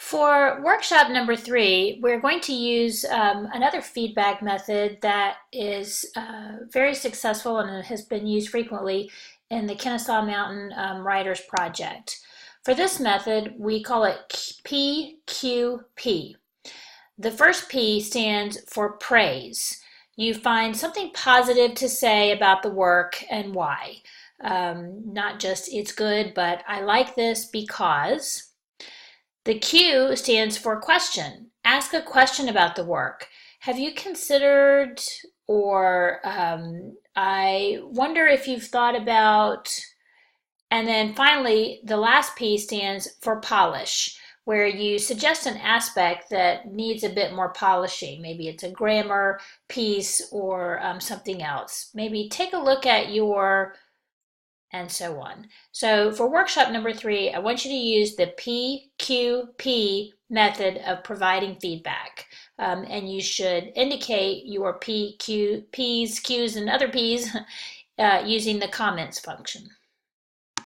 For workshop number 3, we're going to use another feedback method that is very successful and has been used frequently in the Kennesaw Mountain Writers Project. For this method, we call it PQP. The first P stands for praise. You find something positive to say about the work and why. Not just it's good, but I like this because. The Q stands for question. Ask a question about the work. Have you considered, or I wonder if you've thought about, and then finally, the last P stands for polish, where you suggest an aspect that needs a bit more polishing. Maybe it's a grammar piece or something else. Maybe take a look at your and so on. So for workshop number 3, I want you to use the PQP method of providing feedback. And you should indicate your P's, Q's, and other P's using the comments function.